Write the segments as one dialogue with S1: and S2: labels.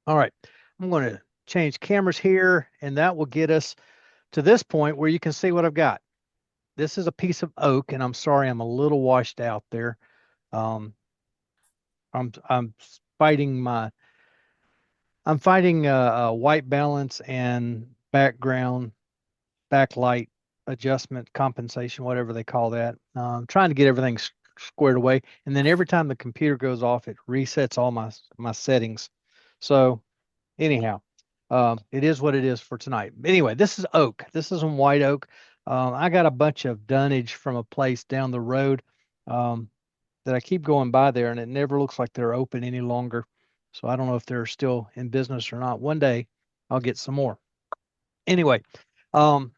S1: All right, I'm going to change cameras here, and that will get us to this point where you can see what I've got. This is a piece of oak, and I'm sorry I'm a little washed out there. Um, I'm fighting my I'm fighting white balance and background backlight adjustment compensation, whatever they call that. Trying to get everything squared away, and then every time the computer goes off, it resets all my settings. So anyhow, it is what it is for tonight. Anyway, this is oak. This is some white oak. I got a bunch of dunnage from a place down the road um, that I keep going by there, and it never looks like they're open any longer. So I don't know if they're still in business or not. One day I'll get some more. Anyway, um,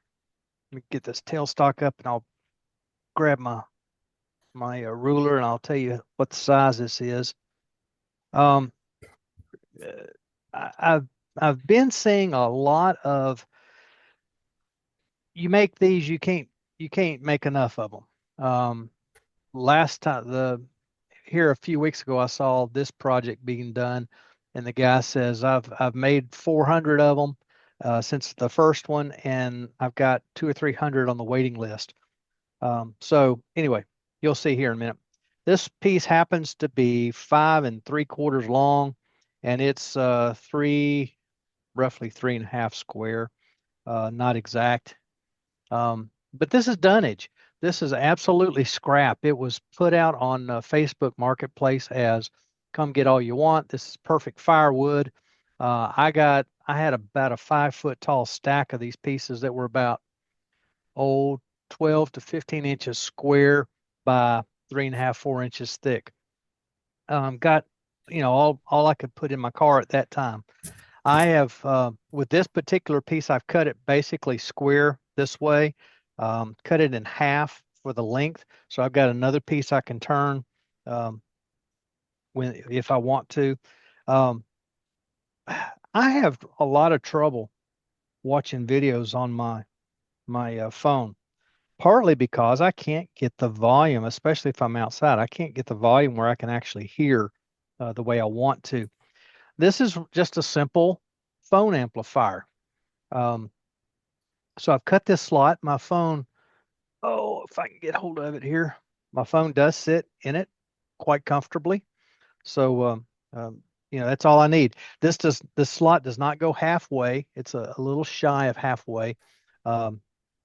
S1: let me get this tailstock up, and I'll grab my ruler, and I'll tell you what the size this is. Um, uh, I've been seeing a lot of you make these, you can't make enough of them. Last time the here a few weeks ago, I saw this project being done, and the guy says I've made 400 of them since the first one, and I've got two or three hundred on the waiting list. So anyway, you'll see here in a minute. This piece happens to be 5 3/4 long, and it's roughly 3.5 square, not exact. But this is dunnage. This is absolutely scrap. It was put out on Facebook Marketplace as come get all you want. This is perfect firewood. I had about a 5 foot tall stack of these pieces that were about oh 12 to 15 inches square by 3.5, 4 inches thick. Got all I could put in my car at that time. I have, with this particular piece, I've cut it basically square this way, cut it in half for the length. So I've got another piece I can turn um, if I want to. Um, I have a lot of trouble watching videos on my phone, partly because I can't get the volume, especially if I'm outside. I can't get the volume where I can actually hear the way I want to. This is just a simple phone amplifier. Um, So I've cut this slot. My phone, oh, if I can get hold of it here, my phone does sit in it quite comfortably. So, that's all I need. This slot does not go halfway. It's a little shy of halfway, um,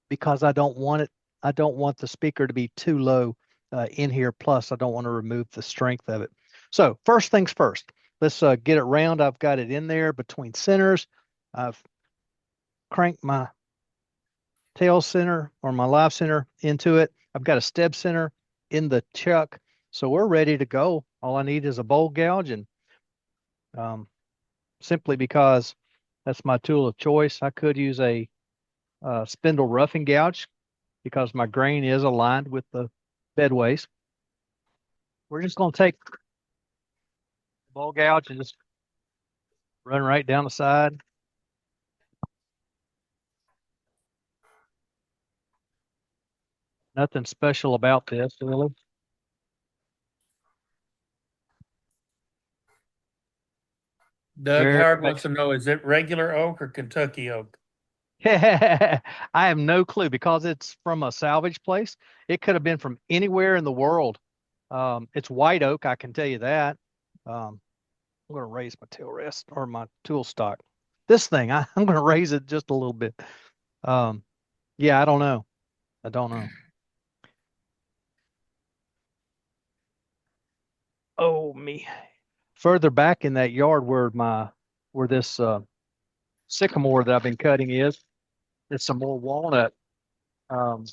S1: because I don't want the speaker to be too low in here. Plus, I don't want to remove the strength of it. So first things first, let's get it round. I've got it in there between centers. I've cranked my tail center or my live center into it. I've got a step center in the chuck. So we're ready to go. All I need is a bowl gouge, and um, simply because that's my tool of choice, I could use a spindle roughing gouge because my grain is aligned with the bedways. We're just going to take the bowl gouge and just run right down the side. Nothing special about this, really.
S2: Doug
S1: Very
S2: Howard
S1: basic.
S2: wants to know, is it regular oak or Kentucky oak?
S1: I have no clue because it's from a salvage place. It could have been from anywhere in the world. It's white oak, I can tell you that. I'm going to raise my tail rest or my tool stock. This thing, I'm going to raise it just a little bit. Um, yeah, I don't know. I don't know. Oh, me. Further back in that yard where this sycamore that I've been cutting is, it's some more walnut. Um,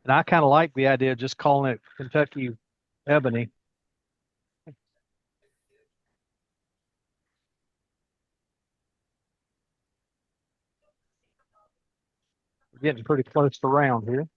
S1: and I kind of like the idea of just calling it Kentucky ebony. We're getting pretty close to round here.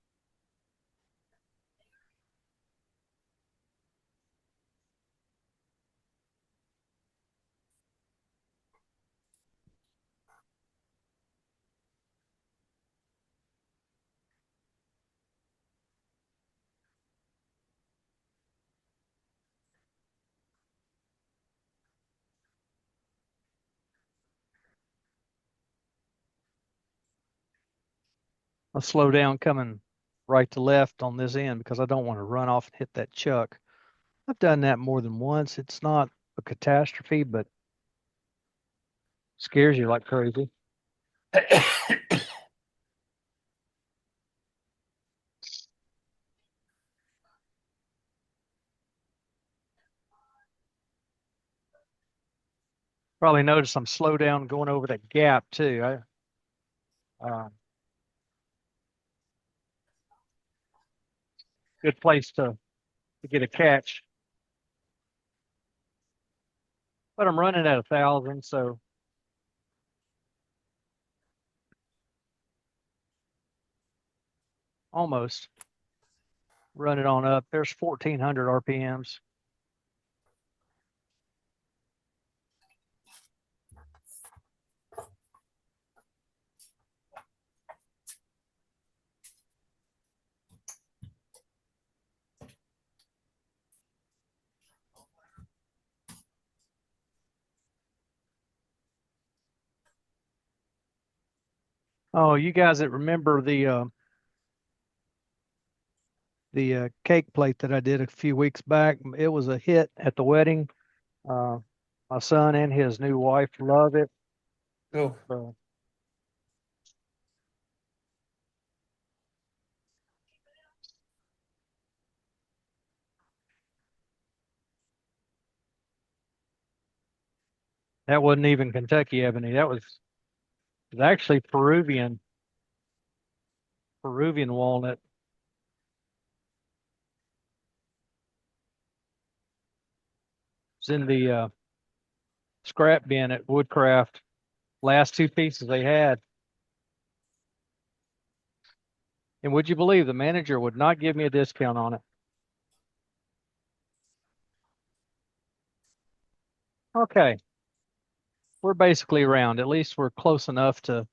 S1: I'll slow down coming right to left on this end because I don't want to run off and hit that chuck. I've done that more than once. It's not a catastrophe, but scares you like crazy. Probably notice I'm slow down going over that gap too. Good place to get a catch. But I'm running at 1,000, so almost run it on up. There's 1,400 RPMs. Oh, you guys that remember the cake plate that I did a few weeks back, it was a hit at the wedding. Uh, my son and his new wife love it.
S2: Go.
S1: So that wasn't even Kentucky ebony. That was actually Peruvian walnut. It's in the scrap bin at Woodcraft. Last two pieces they had. And would you believe the manager would not give me a discount on it? Okay, we're basically round. At least we're close enough to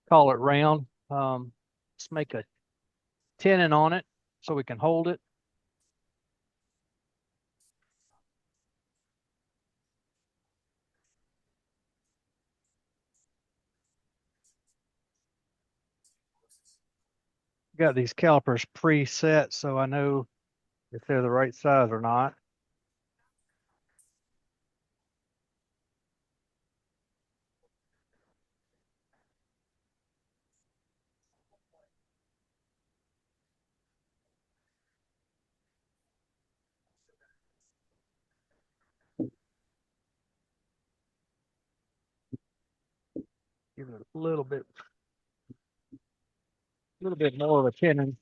S1: call it round. Let's make a tenon on it so we can hold it. Got these calipers preset so I know if they're the right size or not. Give it a little bit more of a tenon.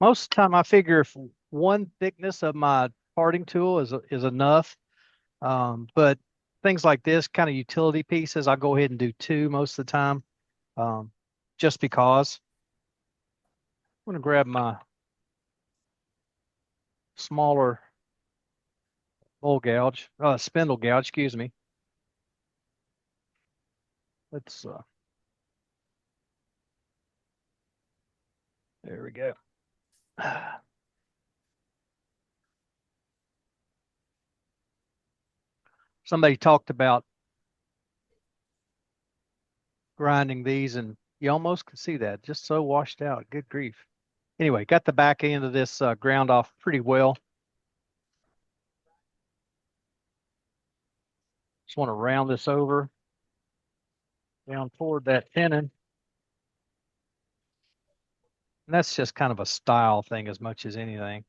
S1: Most of the time I figure if one thickness of my parting tool is enough. But things like this kind of utility pieces, I'll go ahead and do two most of the time. Um, just because. I'm gonna grab my smaller spindle gouge, excuse me. Let's there we go. Somebody talked about grinding these and you almost can see that just so washed out. Good grief. Anyway, got the back end of this ground off pretty well. Just want to round this over down toward that tenon. And that's just kind of a style thing as much as anything.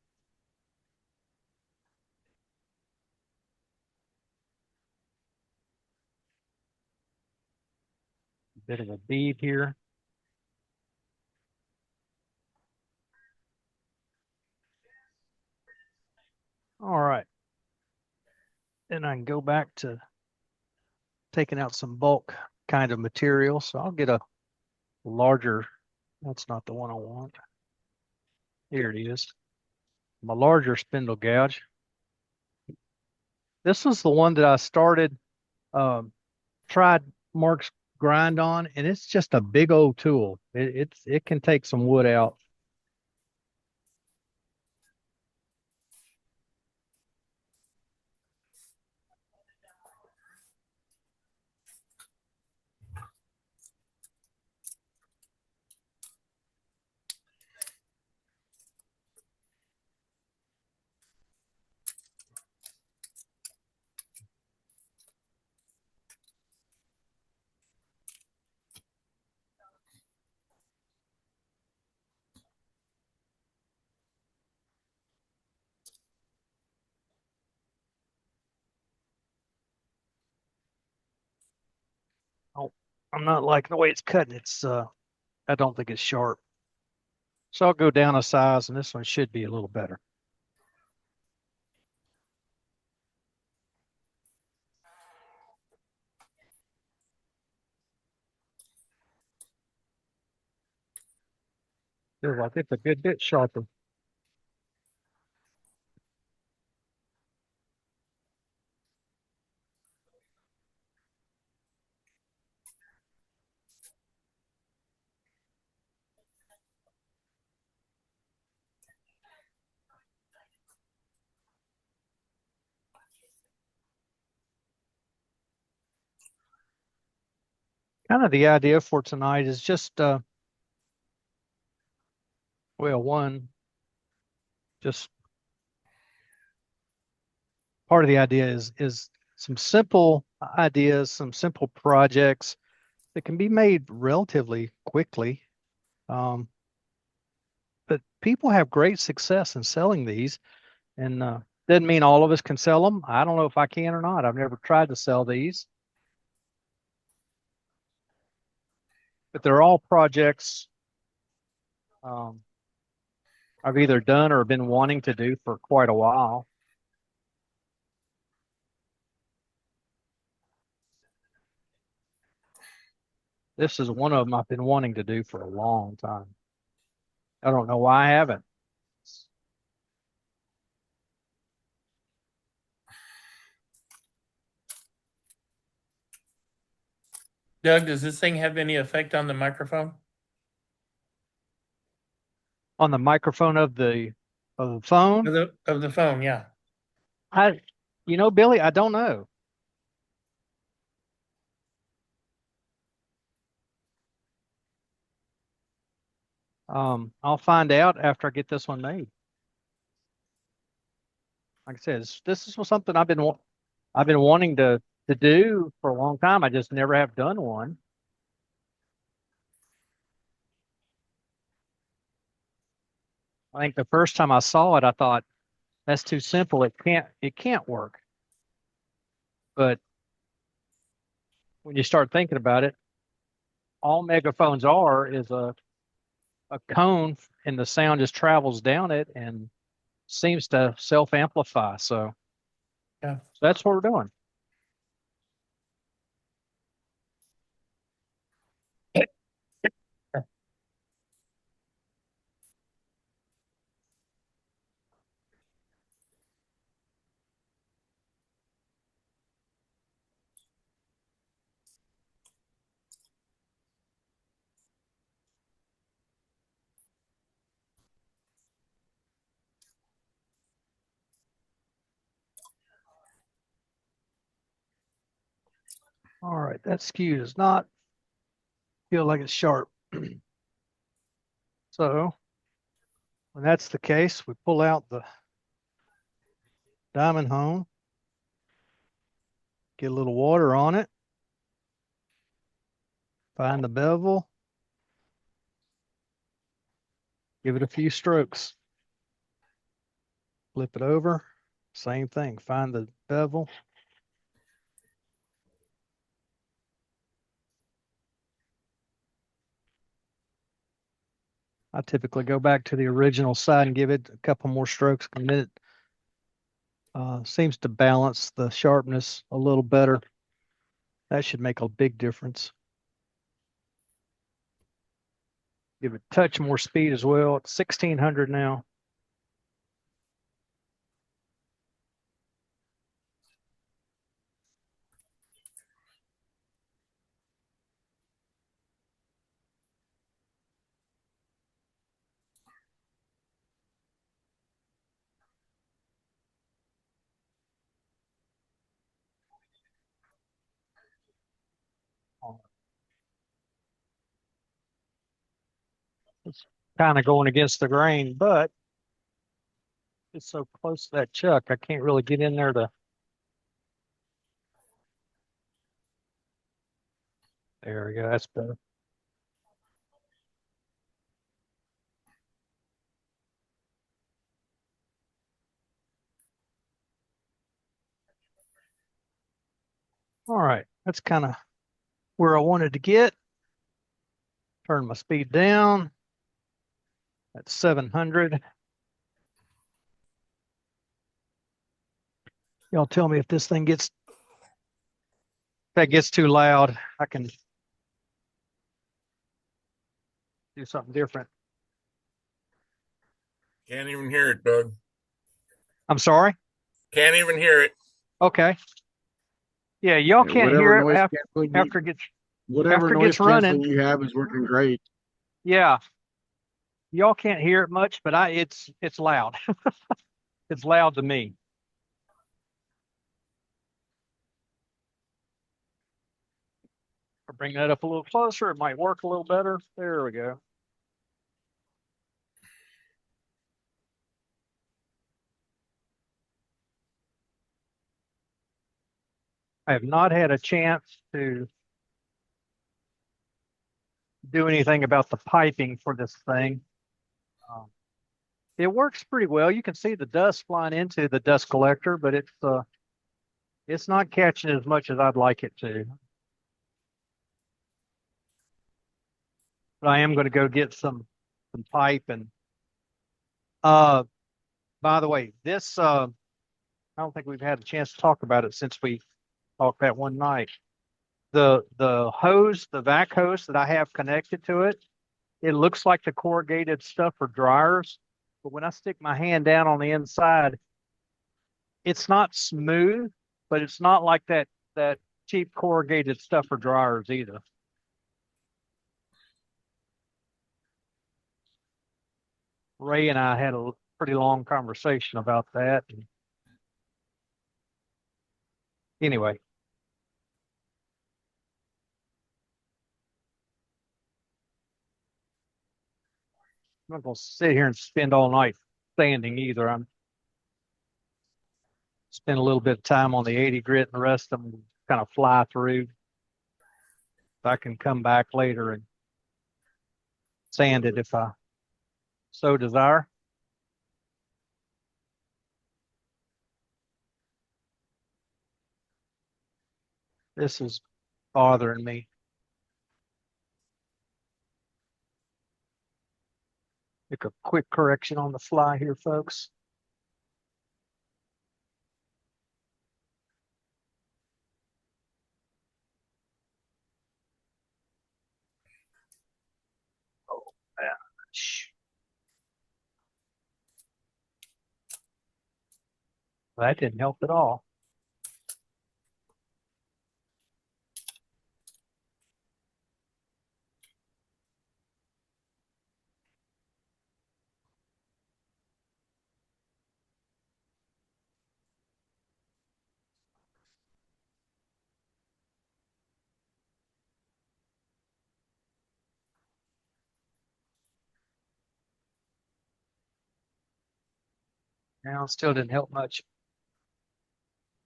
S1: A bit of a bead here. All right. Then I can go back to taking out some bulk kind of material. So I'll get a larger, that's not the one I want. Here it is. My larger spindle gouge. This was the one that I started, tried Mark's grind on, and it's just a big old tool. It can take some wood out. Oh, I'm not liking the way it's cutting. I don't think it's sharp. So I'll go down a size, and this one should be a little better. Feels like it's a good bit sharper. Kind of the idea for tonight is just, well, one, just part of the idea is some simple ideas, some simple projects that can be made relatively quickly. Um, but people have great success in selling these, and doesn't mean all of us can sell them. I don't know if I can or not. I've never tried to sell these, but they're all projects um, I've either done or been wanting to do for quite a while. This is one of them I've been wanting to do for a long time. I don't know why I haven't.
S2: Doug, does this thing have any effect on the microphone?
S1: On the microphone of the phone,
S2: Of the phone, yeah.
S1: I, Billy, I don't know. I'll find out after I get this one made. Like I said, this is something I've been wanting to do for a long time. I just never have done one. I think the first time I saw it, I thought that's too simple. It can't work. But when you start thinking about it, all megaphones are is a cone, and the sound just travels down it and seems to self amplify.
S2: Yeah.
S1: So that's what we're doing. All right, that skew does not feel like it's sharp. So when that's the case, we pull out the diamond hone, get a little water on it, find the bevel, give it a few strokes, flip it over, same thing, find the bevel. I typically go back to the original side and give it a couple more strokes, and then it seems to balance the sharpness a little better. That should make a big difference. Give it a touch more speed as well. It's 1600 now. It's kind of going against the grain, but it's so close to that chuck, I can't really get in there to. There we go. That's better. All right. That's kind of where I wanted to get. Turn my speed down. That's 700. Y'all tell me if this thing gets, if that gets too loud, I can do something different.
S3: Can't even hear it, Doug.
S1: I'm sorry.
S3: Can't even hear it.
S1: Okay. Yeah, y'all
S4: Yeah,
S1: can't hear it after it gets
S4: whatever
S1: after it
S4: noise
S1: gets
S4: canceling
S1: running.
S4: you have is working great.
S1: Yeah, y'all can't hear it much, but it's loud. It's loud to me. I'll bring that up a little closer. It might work a little better. There we go. I have not had a chance to do anything about the piping for this thing. Um, it works pretty well. You can see the dust flying into the dust collector, but it's not catching as much as I'd like it to. But I am going to go get some pipe and uh by the way, this I don't think we've had a chance to talk about it since we talked that one night. The hose, the vac hose that I have connected to it, it looks like the corrugated stuff for dryers, but when I stick my hand down on the inside, it's not smooth, but it's not like that cheap corrugated stuff for dryers either. Ray and I had a pretty long conversation about that. Anyway, I'm not gonna sit here and spend all night sanding either. I'm spend a little bit of time on the 80 grit and the rest of them kind of fly through. I can come back later and sand it if I so desire. This is bothering me. Make a quick correction on the fly here, folks. Oh, yeah. That didn't help at all. Now, still didn't help much.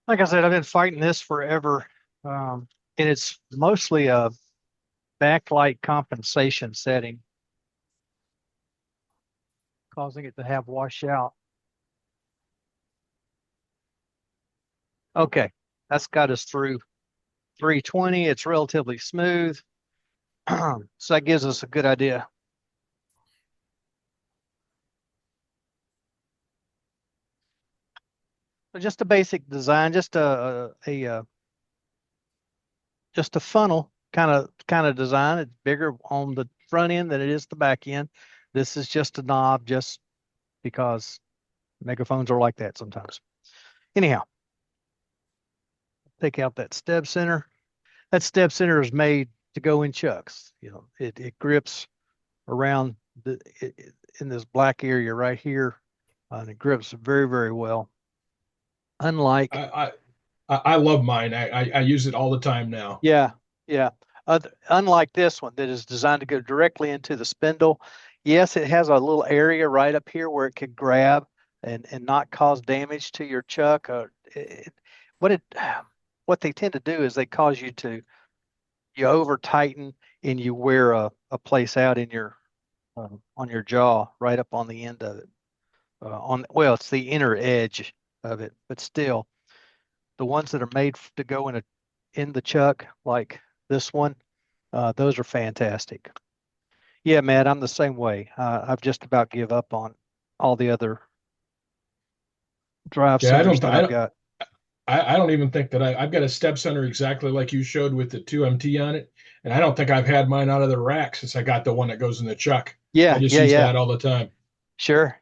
S1: Like I said, I've been fighting this forever. And it's mostly a backlight compensation setting, causing it to have washout. Okay, that's got us through 320. It's relatively smooth. So that gives us a good idea. So just a basic design, just a funnel kind of design. It's bigger on the front end than it is the back end. This is just a knob, just because megaphones are like that sometimes. Anyhow, take out that step center. That step center is made to go in chucks. You know, it grips around in this black area right here, and it grips very, very well. Unlike,
S5: I love mine. I use it all the time now.
S1: yeah, yeah. Unlike this one that is designed to go directly into the spindle. Yes, it has a little area right up here where it can grab and not cause damage to your chuck. What it what they tend to do is they cause you over tighten and you wear a place out in your on your jaw right up on the end of it. Well, it's the inner edge of it, but still, the ones that are made to go in the chuck, like this one. Those are fantastic. Yeah, Matt, I'm the same way. I've just about give up on all the other drive
S5: Yeah,
S1: centers that I've got.
S5: I don't even think that I've got a step center exactly like you showed with the 2MT on it, and I don't think I've had mine out of the rack since I got the one that goes in the chuck. I
S1: Yeah,
S5: just
S1: yeah,
S5: use
S1: yeah.
S5: that all the time.
S1: Sure.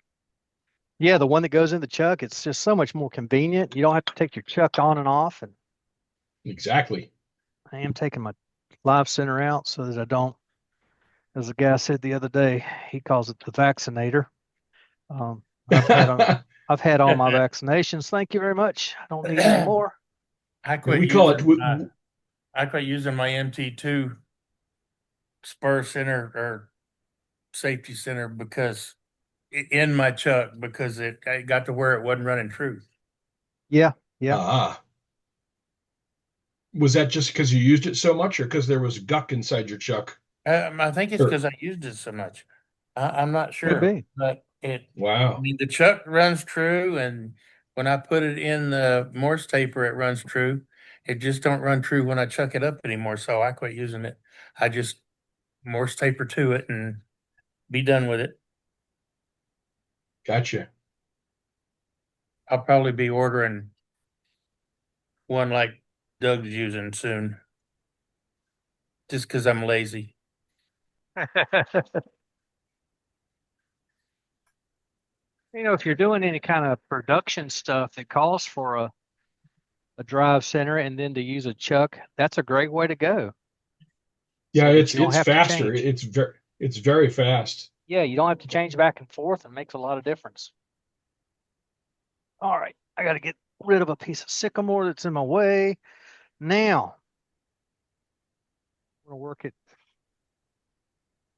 S1: Yeah, the one that goes in the chuck, it's just so much more convenient. You don't have to take your chuck on and off. And
S5: Exactly.
S1: I am taking my live center out so that I don't, as the guy said the other day, he calls it the vaccinator. Um, I've had on, I've had all my vaccinations. Thank you very much. I don't need any more.
S2: I
S5: And
S2: quit
S5: we call it.
S2: using my MT2 spur center or safety center because in my chuck because it got to where it wasn't running true.
S1: Yeah, yeah.
S5: Ah, was that just because you used it so much, or because there was guck inside your chuck?
S2: I think it's
S5: Or
S2: because I used it so much. I'm not
S1: Could
S2: sure,
S1: be.
S2: but I
S5: wow,
S2: mean, the chuck runs true, and when I put it in the Morse taper, it runs true. It just don't run true when I chuck it up anymore. So I quit using it. I just Morse taper to it and be done with it.
S5: gotcha.
S2: I'll probably be ordering one like Doug's using soon, just because I'm lazy.
S1: If you're doing any kind of production stuff that calls for a drive center and then to use a chuck, that's a great way to go
S5: Yeah,
S1: so that you don't
S5: it's
S1: have to
S5: faster.
S1: change.
S5: It's very fast.
S1: Yeah, you don't have to change back and forth. It makes a lot of difference. All right, I got to get rid of a piece of sycamore that's in my way. Now, we're going to work it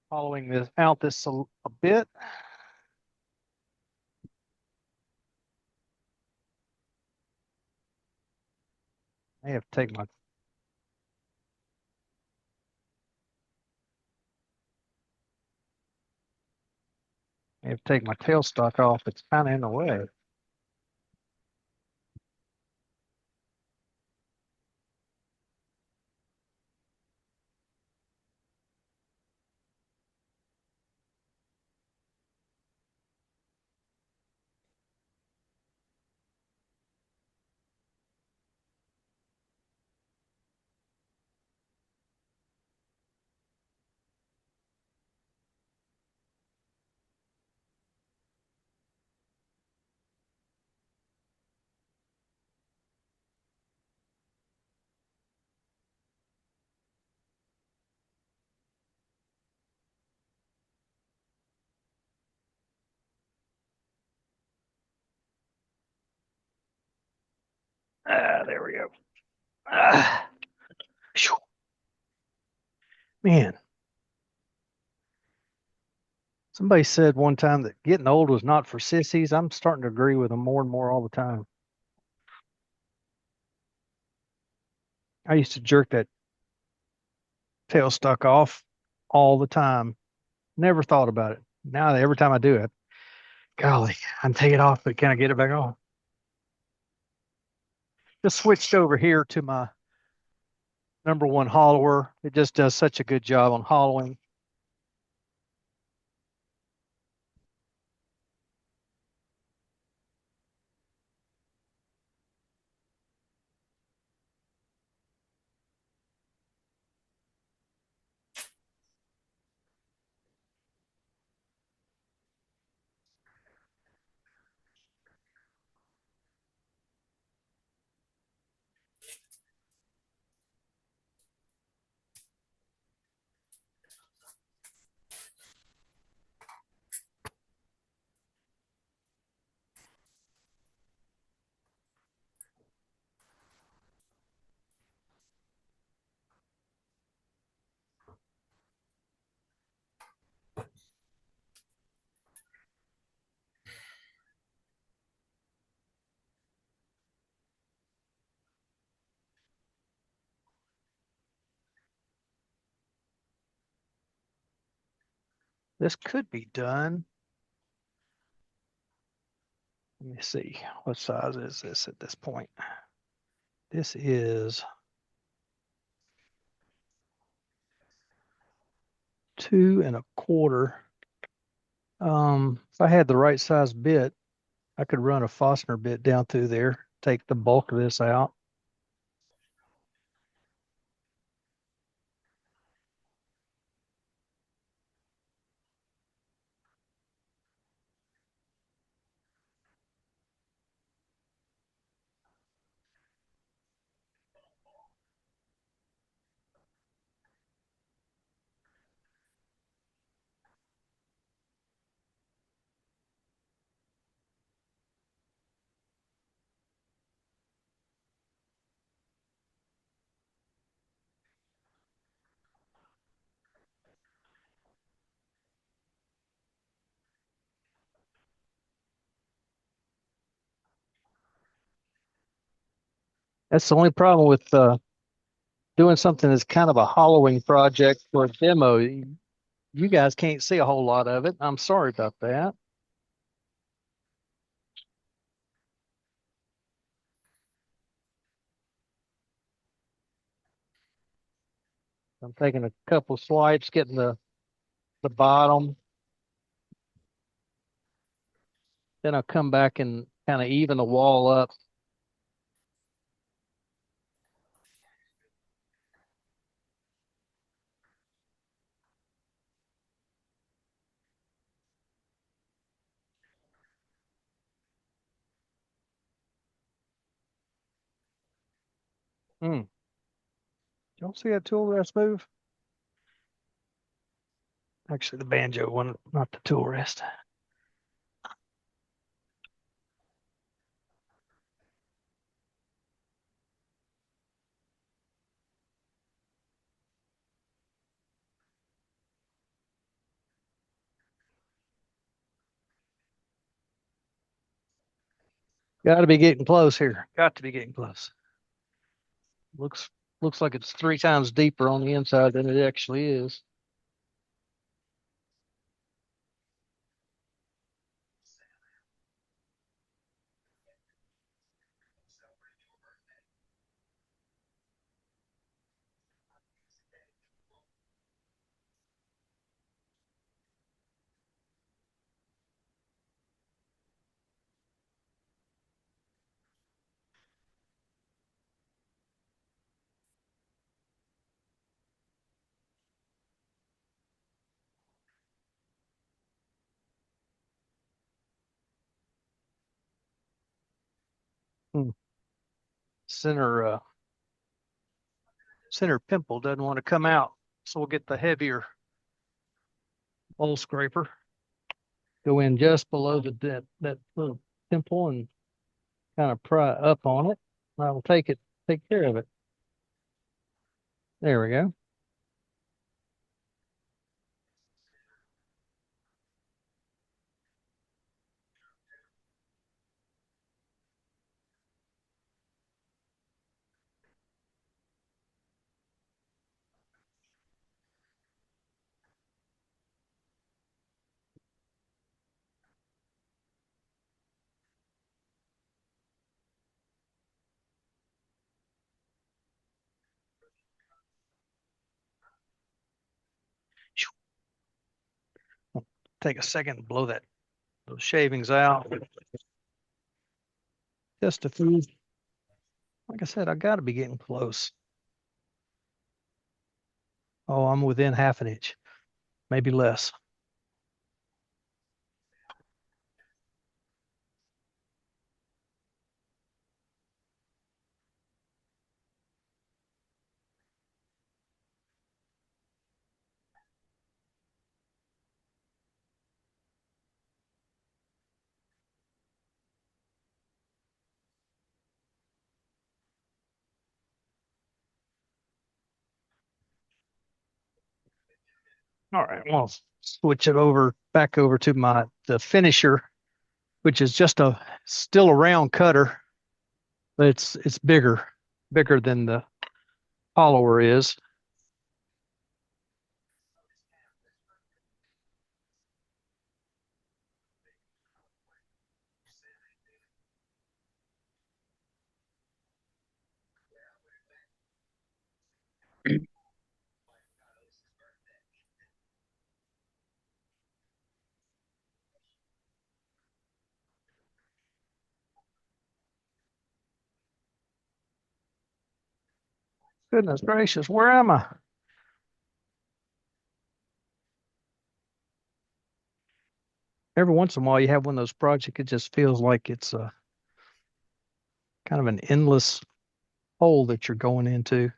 S1: following this out this a bit. I have to take my tailstock off. It's kind of in the way. There we go. Ah, man, somebody said one time that getting old was not for sissies. I'm starting to agree with them more and more all the time. I used to jerk that tailstock off all the time. Never thought about it. Now every time I do it, golly, I can take it off, but can I get it back on? Just switched over here to my number one hollower. It just does such a good job on hollowing. This could be done. Let me see. What size is this at this point? This is 2 1/4. If I had the right size bit, I could run a Fosner bit down through there, take the bulk of this out. That's the only problem with doing something that's kind of a hollowing project for a demo. You guys can't see a whole lot of it. I'm sorry about that. I'm taking a couple swipes, getting the bottom. Then I'll come back and kind of even the wall up. Hmm. Don't see that tool rest move? Actually, the banjo one, not the tool rest. Got to be getting close here. Got to be getting close. Looks like it's 3 times deeper on the inside than it actually is. Hmm. Center center pimple doesn't want to come out, so we'll get the heavier bowl scraper. Go in just below that little pimple and kind of pry up on it. I'll take care of it. There we go. Take a second to blow those shavings out. Just a few. Like I said, I got to be getting close. Oh, I'm within 1/2 inch, maybe less. All right, well, switch it back over to the finisher, which is just still a round cutter, but it's bigger than the hollower is. Goodness gracious, where am I? Every once in a while, you have one of those projects. It just feels like it's a kind of an endless hole that you're going into.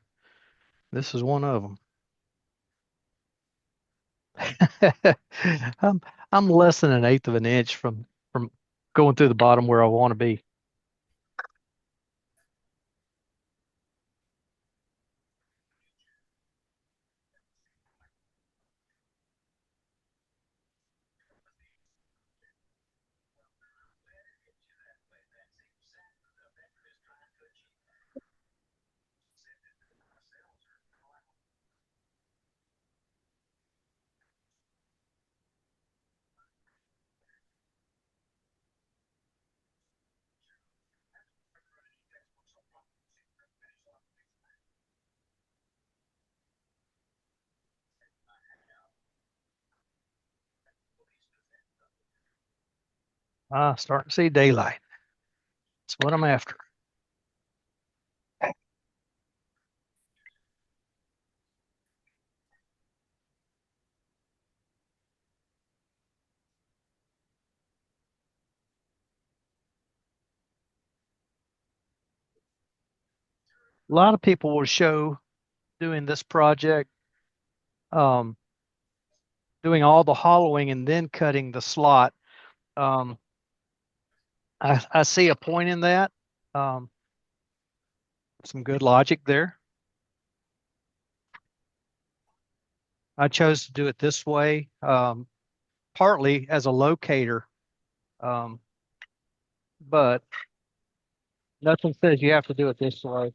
S1: This is one of them. I'm I'm less than an eighth of an inch from going through the bottom where I want to be. Ah, starting to see daylight. That's what I'm after. A lot of people will show doing this project, um, doing all the hollowing and then cutting the slot. Um, I see a point in that. Um, some good logic there. I chose to do it this way, partly as a locator, um, but nothing says you have to do it this way.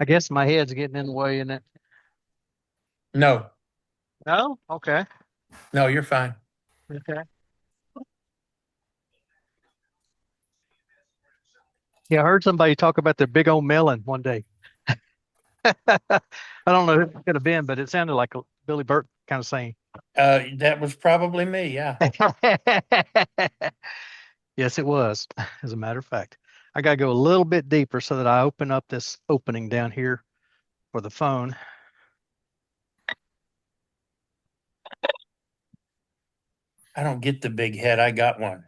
S1: I guess my head's getting in the way in it.
S2: No,
S1: No? Okay.
S2: no, you're fine.
S1: Okay. Yeah, I heard somebody talk about their big old melon one day. I don't know who it could have been, but it sounded like a Billy Burt kind of saying.
S2: That was probably me. Yeah.
S1: Yes, it was, as a matter of fact. I got to go a little bit deeper so that I open up this opening down here for the phone.
S2: I don't get the big head. I got one.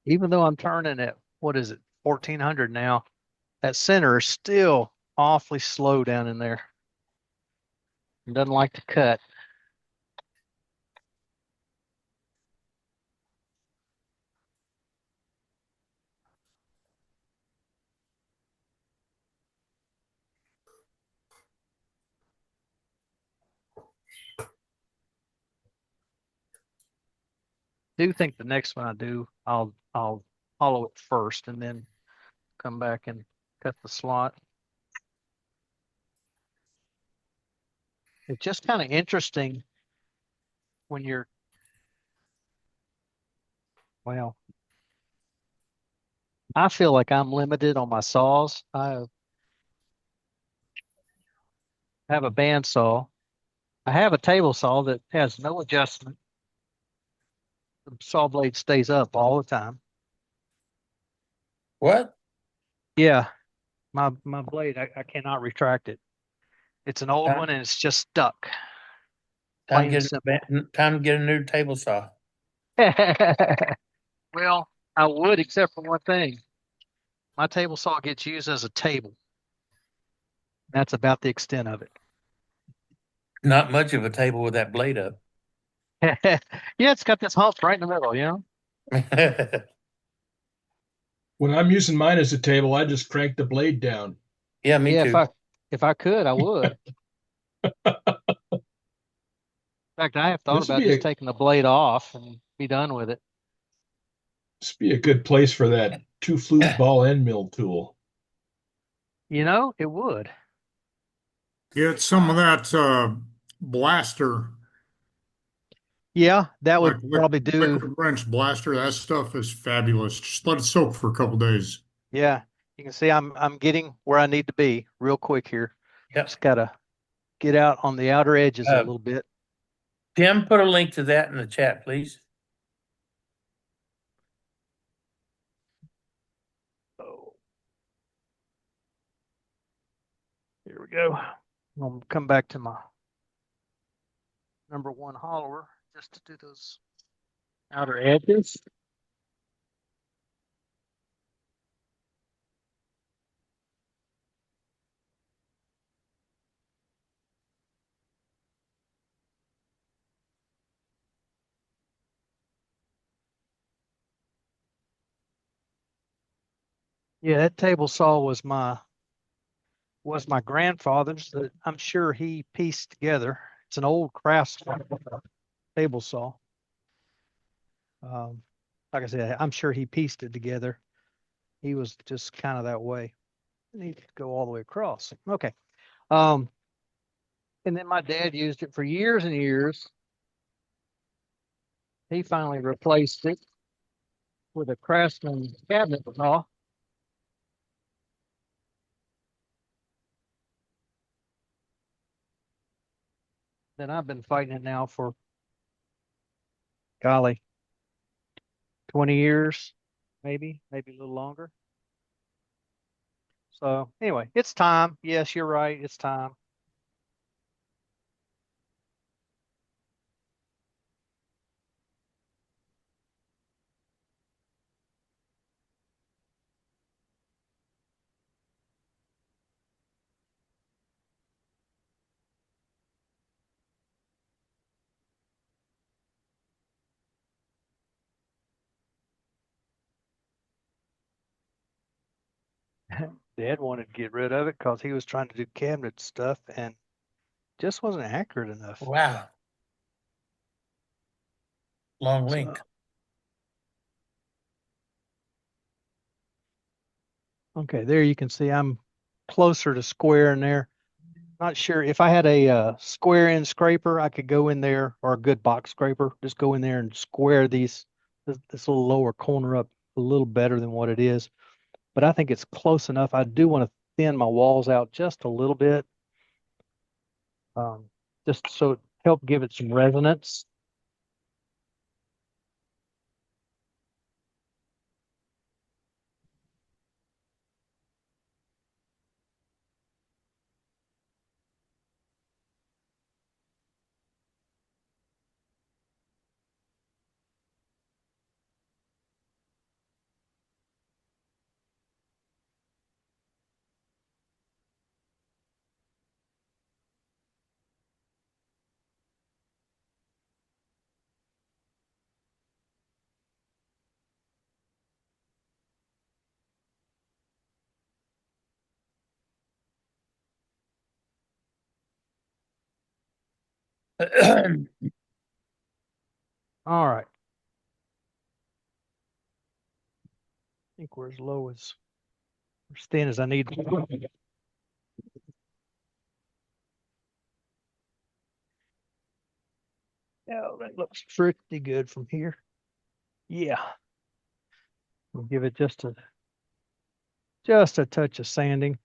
S1: Even though I'm turning at, what is it, 1400 now, that center is still awfully slow down in there. It doesn't like to cut. Do think the next one I do, I'll hollow it first and then come back and cut the slot. It's just kind of interesting when you're, well, I feel like I'm limited on my saws. I have a bandsaw. I have a table saw that has no adjustment. The saw blade stays up all the time.
S2: What?
S1: Yeah, my blade, I cannot retract it. It's an old
S2: Time,
S1: one and it's just stuck,
S2: time
S1: plain
S2: to
S1: and
S2: get
S1: simple.
S2: time to get a new table saw.
S1: Well, I would, except for one thing. My table saw gets used as a table. That's about the extent of it.
S2: Not much of a table with that blade up.
S1: Yeah, it's got this hump right in the middle, you know?
S5: When I'm using mine as a table, I just crank the blade down.
S2: Yeah, me
S1: Yeah,
S2: too.
S1: if I could, I would. fact, I have thought
S5: This would
S1: about
S5: be
S1: just taking the blade off and be done with it.
S5: this would be a good place for that two flute ball end mill tool.
S1: It would.
S4: Get some of that blaster,
S1: Yeah, that
S4: like
S1: would probably do.
S4: liquid wrench blaster. That stuff is fabulous. Just let it soak for a couple days.
S1: Yeah, you can see I'm getting where I need to be real quick here.
S2: Yep.
S1: Just gotta get out on the outer edges a
S2: Uh,
S1: little bit.
S2: Tim, put a link to that in the chat, please.
S1: Oh, here we go. I'm gonna come back to my number one hollower just to do those outer edges. Yeah, that table saw was my grandfather's that I'm sure he pieced together. It's an old Craftsman table saw. Like I said, I'm sure he pieced it together. He was just kind of that way. Need to go all the way across. Okay. Um, and then my dad used it for years and years. He finally replaced it with a Craftsman cabinet saw. Then I've been fighting it now for, golly, 20 years, maybe a little longer. So anyway, it's time. Yes, you're right. It's time. Dad wanted to get rid of it because he was trying to do cabinet stuff and just wasn't accurate enough.
S2: Wow. Long link.
S1: So, okay, there you can see I'm closer to square in there. Not sure if I had a square end scraper, I could go in there, or a good box scraper, just go in there and square this little lower corner up a little better than what it is. But I think it's close enough. I do want to thin my walls out just a little bit, just so it help give it some resonance. All right. I think we're as low as, as thin as I need. Yeah, that looks pretty good from here. Yeah. We'll give it just a touch of sanding.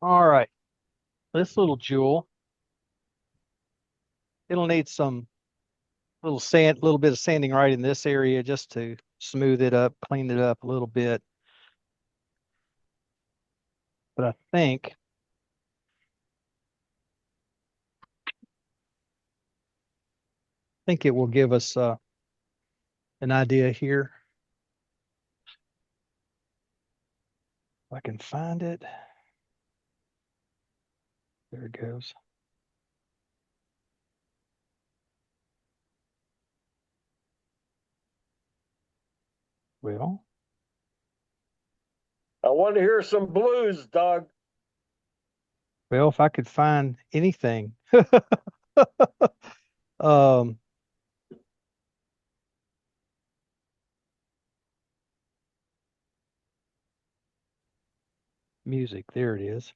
S1: All right. This little jewel, it'll need some little bit of sanding right in this area just to smooth it up, clean it up a little bit. But I think it will give us an idea here. If I can find it. There it goes. Well,
S6: I want to hear some blues, Doug.
S1: if I could find anything. um, music, there it is.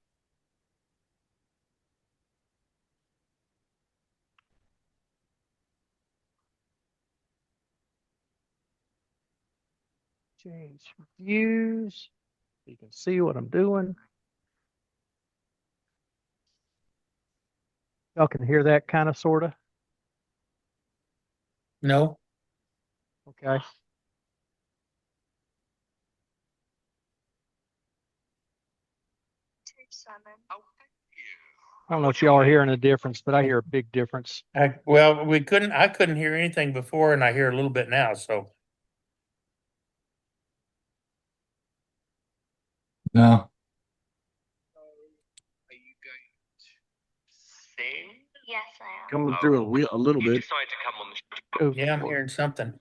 S1: Change views. You can see what I'm doing. Y'all can hear that kind of, sort of.
S2: No,
S1: Okay. I don't know if y'all are hearing a difference, but I hear a big difference.
S2: I couldn't hear anything before, and I hear a little bit now. So
S7: No.
S8: Yes, I am.
S7: Coming through a little
S8: You
S7: bit.
S8: decided to come on the show.
S1: Oh,
S2: yeah, I'm hearing something.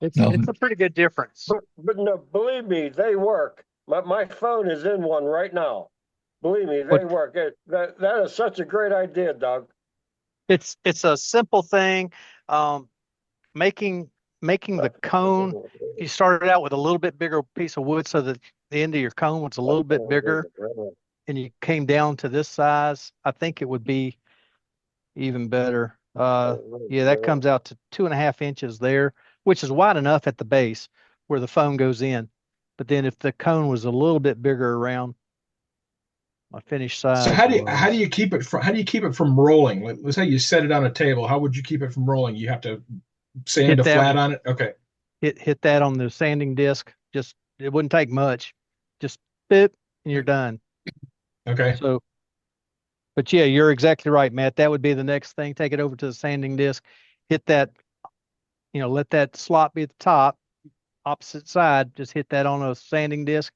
S1: it's
S7: Nothing.
S1: a pretty good difference.
S6: But no, believe me, they work. My phone is in one right now. Believe me, they
S1: What-
S6: work. That is such a great idea, Doug.
S1: It's a simple thing. Making the cone. You started out with a little bit bigger piece of wood so that the end of your cone was a little bit bigger, and you came down to this size. I think it would be even better. Yeah, that comes out to 2.5 inches there, which is wide enough at the base where the phone goes in. But then if the cone was a little bit bigger around, my finished size.
S5: So how do you keep it from rolling? Let's say you set it on a table. How would you keep it from rolling? You have to sand
S1: Hit
S5: a
S1: that
S5: flat
S1: with-
S5: on it. Okay.
S1: hit that on the sanding disc? Just, it wouldn't take much. Just bit and you're done.
S5: Okay.
S1: So, but yeah, you're exactly right, Matt. That would be the next thing. Take it over to the sanding disc, hit that, let that slot be at the top, opposite side, just hit that on a sanding disc,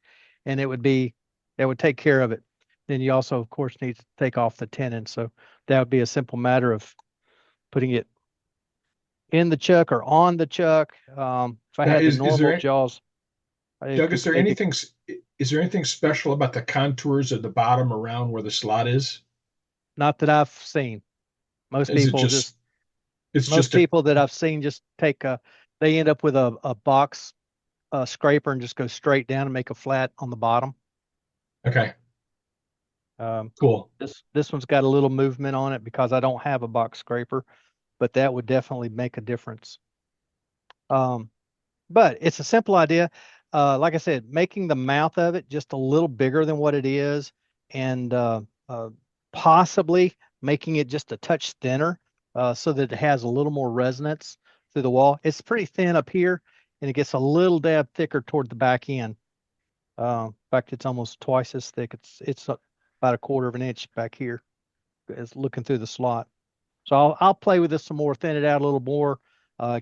S1: and that would take care of it. Then you also, of course, need to take off the tenon. So that would be a simple matter of putting it in the chuck or on the chuck. If I
S5: Now,
S1: had the
S5: is there
S1: normal
S5: any-
S1: jaws,
S5: Doug, is there anything special about the contours at the bottom around where the slot is?
S1: not that I've seen. Most
S5: Is it
S1: people
S5: just it's
S1: most
S5: just
S1: people that I've seen just they end up with a box scraper and just go straight down and make a flat on the bottom.
S5: okay,
S1: Um,
S5: cool.
S1: this one's got a little movement on it because I don't have a box scraper, but that would definitely make a difference. But it's a simple idea. Like I said, making the mouth of it just a little bigger than what it is, and possibly making it just a touch thinner, so that it has a little more resonance through the wall. It's pretty thin up here, and it gets a little dab thicker toward the back end. In fact, it's almost twice as thick. It's about a quarter of an inch back here, as looking through the slot. So I'll play with this some more, thin it out a little more,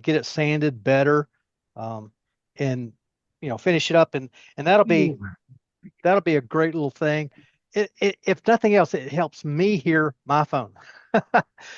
S1: get it sanded better, and finish it up, and that'll be a great little thing. If nothing else, it helps me hear my phone.